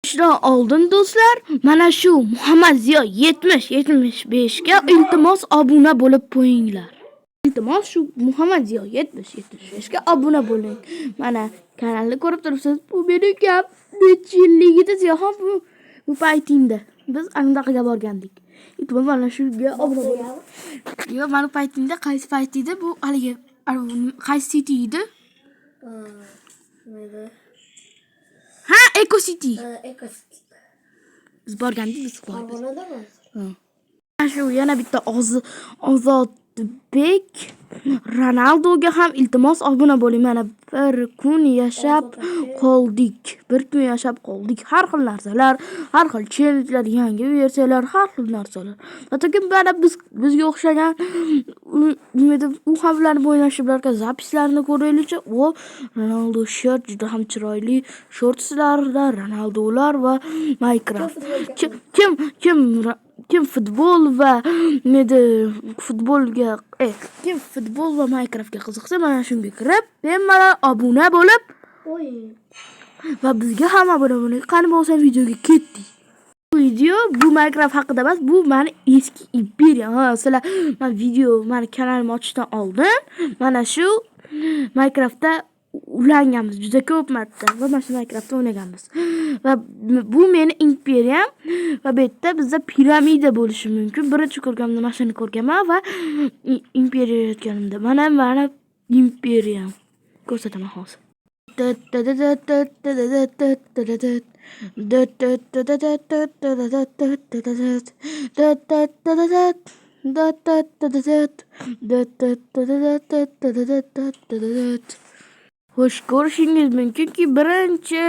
Shundan oldin do'stlar, mana shu Muhammad Ziyo 70-75 ga iltimos obuna bo'lib qo'yinglar. Iltimos shu Muhammad Ziyo 70-75 ga obuna bo'ling. Mana kanalni ko'rib turibsiz. Bu meni gap necha yilligida Ziyoxon bu paytingda biz andaqaga borgandik. Iltimos mana shunga obuna bo'ling. Yo, mana paytingda qaysi payt edi? Bu haligi qaysi siti edi? Ha, Eco City. Biz borgandik, biz Farg'onadami? Shu yana bitta Ozodbek Ronaldoga ham iltimos obuna bo'ling. Mana bir kun yashab qoldik. Har xil narsalar, har xil challenge'lar, yangi versiyalar, har xil narsalar. Hattoki mana bizga o'xshagan u ham bilan o'ynashi bilan zapislarini ko'raylikchi. O Ronaldo short juda ham chiroyli shortslarda Ronaldolar va Minecraft. Kim futbol va Minecraftga qiziqsa, mana shunga kirib, bemalol obuna bo'lib, va bizga ham obuna bo'ling. Qani bo'lsa videoga ketdik. Bu video bu Minecraft haqida emas, bu meni eski imperiya. Sizlar meni kanalimni ochishdan oldin mana shu Minecraftda ulanganmiz juda ko'p marta va mana shu Minecraftda o'ynaganmiz. Va bu meni imperiyam va bu yerda bizda piramida bo'lishi mumkin. Birinchi ko'rganimda mana shuni ko'rganman va imperiya yotganimda. Mana imperiyam. Ko'rsataman hozir. Xo'sh, ko'rishingiz mumkinki, birinchi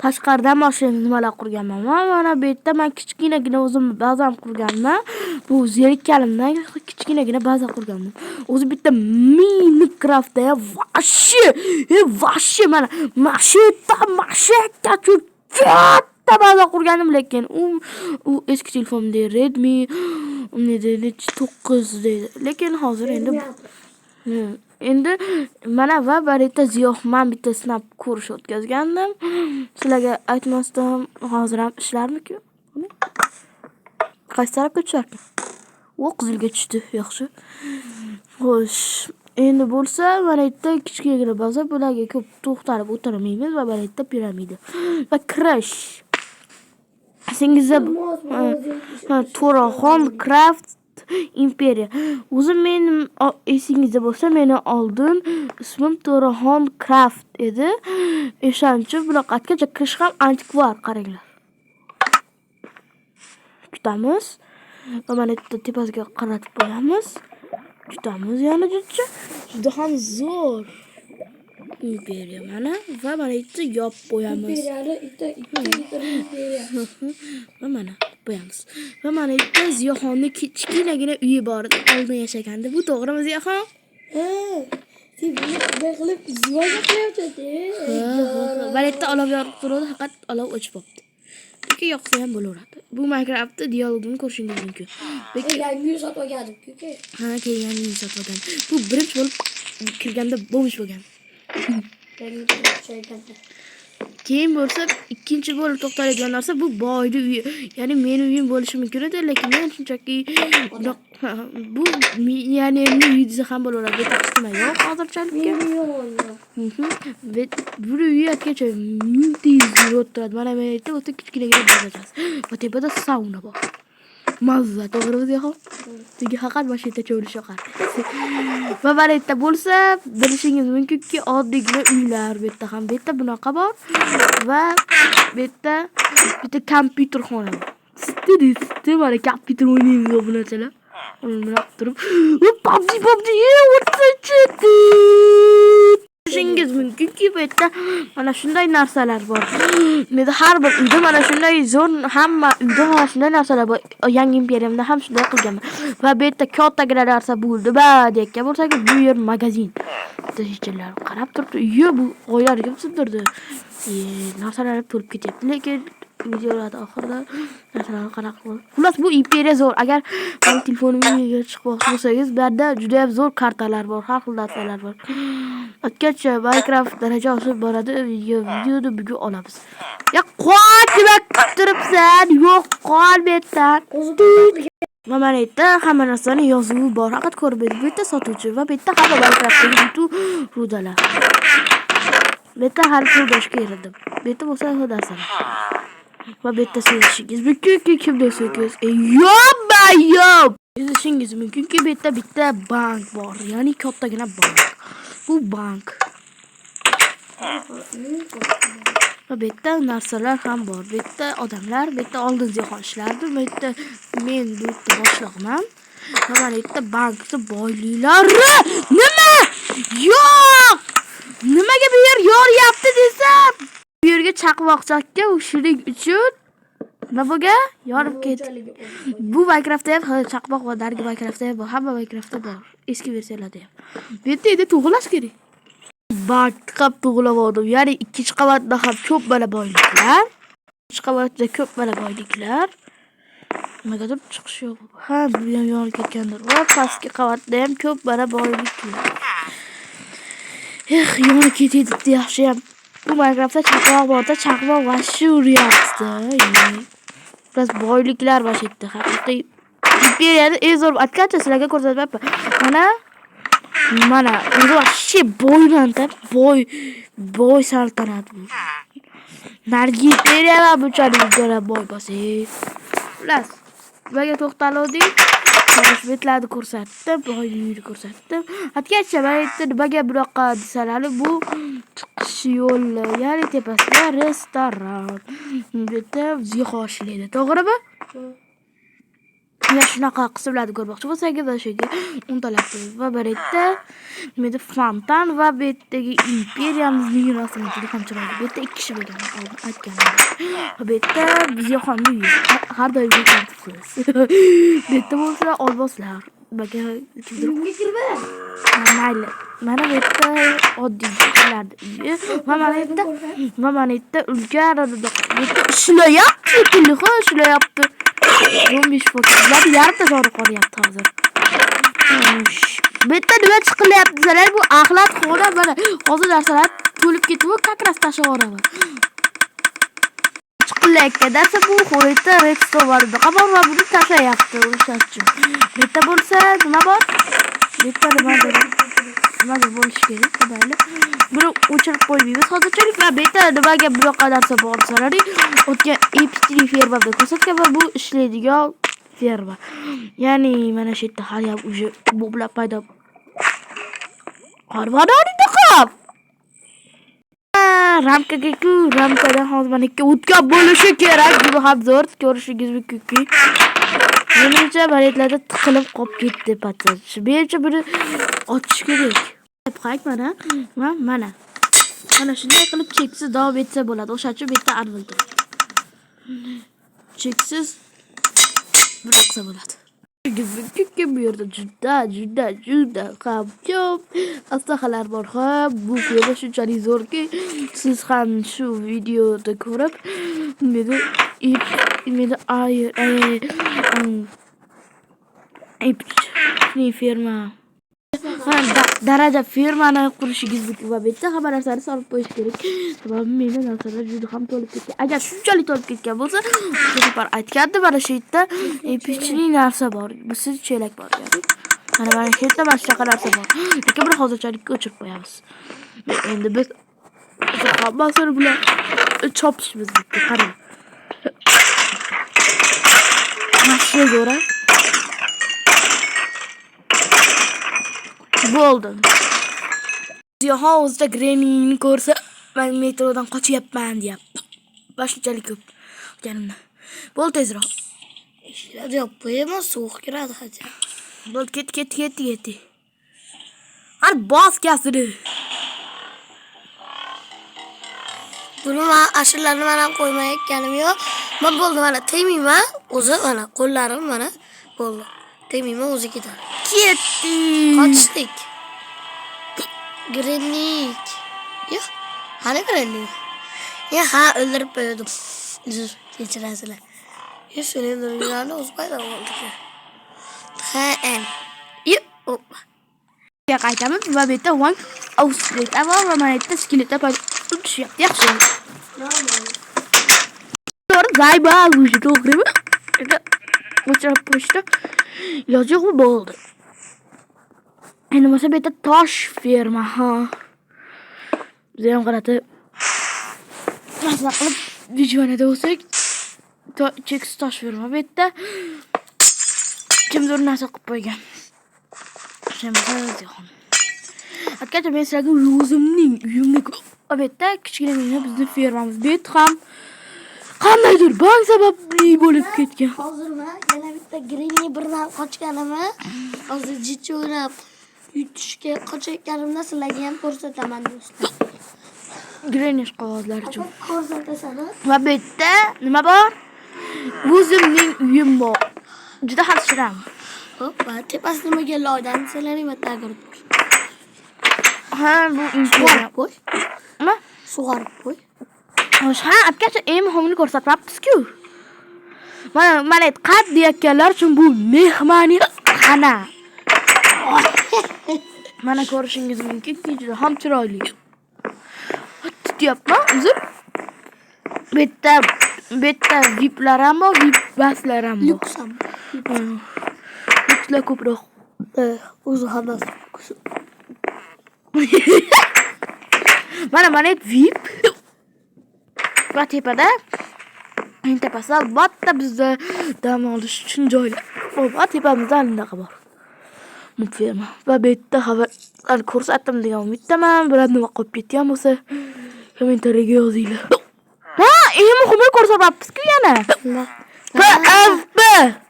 tashqaridan boshlaymiz. Nimalar qurganman? Mana bu yerda men kichkinagina o'zim bazam qurganman. Bu zerikkanimdan kichkinagina baza qurganman. O'zi bitta Minecraftda vashshi mana mashetta katta baza qurganim, lekin u eski telefonimda Redmi 9 deydi. Lekin hozir endi mana va barita Ziyoxman bitta sinab ko'rish o'tkazgandim. Sizlarga aytmasdan hozir ham ishlarmi-ku? Qaysi tarafga tusharkan? O qizilga tushdi, yaxshi. Xo'sh, endi bo'lsa mana yerda kichkina baza, bularga ko'p to'xtalib o'tirmaymiz va mana yerda piramida va crash. Singizda To'raxon Craft Imperiya. O'zi mening esingizda bo'lsa, meni oldin ismim To'raxon Craft edi. O'shancha buloqatgacha kirish ham antikvar, qaranglar. Kutamiz. Va mana yerda tepasiga qaratib qo'yamiz. Kutamiz yana juda ham zo'r. Imperiya mana va mana yerda yopib qo'yamiz. Va mana qo'yamiz. Va mana yerda Ziyoxonning kichkinagina uyi bor edi, oldin yashaganda. Bu to'g'rimi Ziyoxon? Sen buni qilib ziyoga qilyapsan-ku. Mana yerda olov yorib turadi, faqat olov o'chib qolibdi. Lekin yoqsa ham bo'laveradi. Bu Minecraftda dialogini ko'rishingiz mumkin. Lekin yangi uy sotib olgandim-ku. Ha, yangi uy sotib olgan. Bu birinchi bo'lib kirganda bo'mish bo'lgan. Keyin bo'lsa ikkinchi bo'lib to'xtaladigan narsa bu boyli uyi. Ya'ni meni uyim bo'lishi mumkin edi, lekin men shunchaki bu ya'ni meni uy desa ham bo'laveradi. Ta'kidlama yo'q hozirchalikka. Bu uyatgacha 1100 yevro turadi. Mana men yerda o'ta kichkinagina bazachasiz. Va tepada sauna bor. Mazza, to'g'rimi Ziyoxon? Sizga faqat mashinacha o'lish yoqar. Va mana yerda bo'lsa, bilishingiz mumkinki, oddiygina uylar, bu yerda ham bu yerda bunaqa bor va bu yerda bitta kompyuter xona bor. Siz mana kompyuter o'ynaymiz bu narsalar. Uni turib, PUBG, bilishingiz mumkinki, bu yerda mana shunday narsalar bor. Menda har bir uyda mana shunday zo'r, hamma uyda mana shunday narsalar bor. Yangi imperiyamda ham shunday qilganman. Va bu yerda kattagina narsa bo'ldi-ba, deyotgan bo'lsak, bu yer magazin. Hechlar qarab turibdi. Bu oylarga sindirdi. Narsalar to'lib ketyapti, lekin videolarda oxirida narsalarni qarab qo'ying. Xullas bu imperiya zo'r. Agar men telefonimga chiqib bo'lsangiz, bu yerda juda ham zo'r kartalar bor, har xil narsalar bor. Atgacha Minecraft daraja oshib boradi, videoni bugun olamiz. Ya qo'y, Neredasan? Yo'q, qol bu yerdan. Qo'zi Va mana bu yerda hamma narsaning yozuvi bor. Faqat ko'rib bering. Bu yerda sotuvchi va bu yerda hamma Minecraftdagi butun rudalar. Bu yerda har xildashga yaradim. Bu yerda bo'lsa xudosalar. Va bu yerda sezishingiz mumkinki kimda so'kiz. Yo'q. Sezishingiz mumkinki bu yerda bitta bank bor. Ya'ni kattagina bank. Bu bank. Va bu yerda narsalar ham bor. Bu yerda odamlar, bu yerda oldin zehon ishlardi. Bu yerda men bu yerda boshliqman. Va mana bu yerda bankda boyliklari. Nima? Yo'q! Nimaga bu yer yoryapti desam? Bu yerga chaqmoqchakka ushlik uchun nima bo'lgan? Yorib ketdi. Bu Minecraftda ham chaqmoq va dargi Minecraftda ham bor. Hamma Minecraftda bor. Eski versiyalarda ham. Bu yerda endi tug'ilash kerak. Bankab tug'ilib ya'ni ikkinchi qavatda ham ko'p mana boyliklar. Ikkinchi qavatda ko'p mana boyliklar. Nimagadir chiqish yo'q. Ha, bu ham yonib ketgandir. Va pastki qavatda ham ko'p mana boyliklar. Yonib ketdi yaxshi ham. Bu Minecraftda chaqmoq borda, chaqmoq va shu uryapti. Biz boyliklar bor yerda. Haqiqiy imperiyani eng zo'r atkancha sizlarga ko'rsatmayapman. Mana, o'zi vahshiy boyman-da, boy saltanat bu. Nargi imperiyalar bunchalik boy bo'lsa. Xullas, nimaga to'xtaldik? Ko'rsatishlarni ko'rsatdim, boylikni ko'rsatdim. Atgancha men aytdim, nimaga bunaqa desalar, bu chiqish yo'li, ya'ni tepasida restoran. Bu yerda zihon ishlaydi, to'g'rimi? Ya shunaqa qismlarni ko'rmoqchi bo'lsangiz, o'shaga untalab qo'ying. Va bu yerda nimada fontan va bu yerdagi imperiyamizning rasmi juda ham chiroyli. Bu yerda 2 kishi bo'lgan, aytganim. Bu yerda zihonni har doim ko'ramiz. Bu yerda bo'lsa olmoslar. Baga kimdir kirma. mayli. Mana bu yerda oddiy kishilarni uyi. Va mana bu yerda ulkan ishlayapti, ishlayapti. 15 fotolar yarımta sonra koyapti hozir. Bu yerda nima chiqilyapti desalar, bu axlat xona mana hozir narsalar to'lib ketib, kakras tashlab yuboraman. Chiqilayotgan narsa bu xo'rida redstone bor edi. Qabor va buni tashlayapti o'sha uchun. Bu yerda bo'lsa nima bor? Bu yerda nima bo'lishi kerak? Mayli. Buni o'chirib qo'ymaymiz hozirchalik. Va bu yerda nimaga bunaqa narsa bor desalar, o'tgan epistri fermada ko'rsatgan va bu ishlaydigan ferma. Ya'ni mana shu yerda hali ham o'sha boblar paydo. Qarvadonida qop. Ramkadan hozir mana ikki o'tgan bo'lishi kerak. Buni ham zo'r ko'rishingiz mumkin. Menimcha baletlarda tiqilib qolib ketdi patsaj. Menimcha buni ochish kerak. Qayt mana. Mana shunday qilib cheksiz davom etsa bo'ladi. O'sha uchun bitta arvildi. Cheksiz bıraksa bo'ladi. Kim bu yerda juda ham ko'p aslihalar bor. Bu film shunchalik zo'rki, siz ham shu videoda ko'rib, meni firma daraja firmani qurishingiz mumkin va bu yerda hamma narsani solib qo'yish kerak. Sababi meni narsalar juda ham to'lib ketgan. Agar shunchalik to'lib ketgan bo'lsa, safar aytgandim, mana shu yerda epicli narsa bor. Bu siz chelak bor ya'ni. Mana shu yerda mana shunaqa narsa bor. Lekin buni hozirchalik o'chirib qo'yamiz. Endi biz hammasini bilan chopishimiz kerak. Qarang. Mana zo'ra. Bo'ldi. Zihon o'zida Granny'ni ko'rsa, men metrodan qochyapman deyapti. Vashunchalik ko'p o'tganimda. Bo'l tezroq. Ishlar yo'q, bu sovuq kiradi hozir. Bo'l ketdi. Har bos kasini. Buni men ashirlarni ham qo'ymayotganim yo'q. Men bo'ldi mana tegmayman, o'zi mana qo'llarim mana bo'ldi. Tegmayman, o'zi ketadi. Ketdi. Qochdik. Granny. Yo'q. Hali Granny. Ha, o'ldirib qo'ydim. Uzr, kechirasizlar. Shuni o'ldirganlarni o'zi paydo bo'ldi. Yo'q. Qaytamiz va bu yerda Wang Auslet va mana yerda skeletlar paydo bo'lishyapti. Yaxshi. to'g'ri zayba o'sha to'g'rimi? O'chirib qo'yishdi. Iloji yo'q bo'ldi. Endi bo'lsa bu yerda tosh ferma, ha. Biz ham qarata maza qilib videoda bo'lsak, cheks tosh ferma bu yerda. Kimdir narsa qilib qo'ygan. Shemazixon. Akkacha men sizlarga o'zimning uyimni bu yerda kichkina bizning fermamiz bu yerda ham qandaydir bang sababli bo'lib ketgan. Hozir men yana bitta grini birdan qochganimni, hozir jichi o'ynab yutishga qochayotganimda sizlarga ham ko'rsataman do'stlar. Grenish qog'ozlari uchun. Ko'rsatasan. Va bu yerda nima bor? O'zimning uyim bor. Juda ham shirin. Hoppa, tepasida nimaga loydan sizlarning bittaga urib. Ha, bu Sug'orib qo'y. nima? Sug'orib qo'y. Xo'sh, ha, akkacha eng muhimini ko'rsatmabmiz-ku. Mana qad deyotganlar uchun bu mehmonxona. Mana ko'rishingiz mumkinki, juda ham chiroyli. Tutyapman, uzr. Bu yerda VIPlar ham bor, VIP baslar ham bor. Lyuks ham. Lyukslar ko'proq. O'zi hammasi. Mana VIP. Va tepada eng tepasida albatta bizda dam olish uchun joylar. Va tepamizda anaqa bor. Mufema. Va bu yerda xabarlar ko'rsatdim degan umiddaman. Biror nima qolib ketgan bo'lsa, kommentariyaga yozinglar. Ha, eng muhimini ko'rsatmabmiz-ku yana.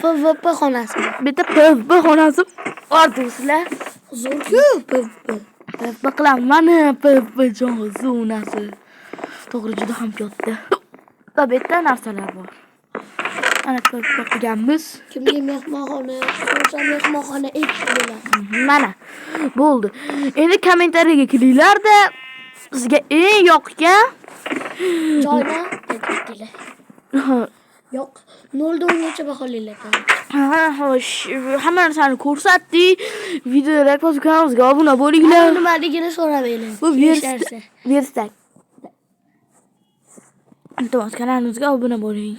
PVP xonasi. Bu yerda PVP xonasi bor do'stlar. Zo'r-ku PVP. PVP qilaman, mana PVP zonasi. To'g'ri juda ham katta. Va bu yerda narsalar bor. Ana PVP qilganmiz. Kimga mehmonxona, o'sha mehmonxona bo'ladi. Mana bo'ldi. Endi kommentariyaga kelinglar-da sizga eng yoqgan joyni aytinglar. Yo'q, 0 dan 10gacha baholaylar. Ha, xo'sh, hamma narsani ko'rsatdik. Videoga like bosib kanalga obuna bo'linglar. Nimaligini so'ramaylar. Bu versak. Iltimos kanalimizga obuna bo'ling.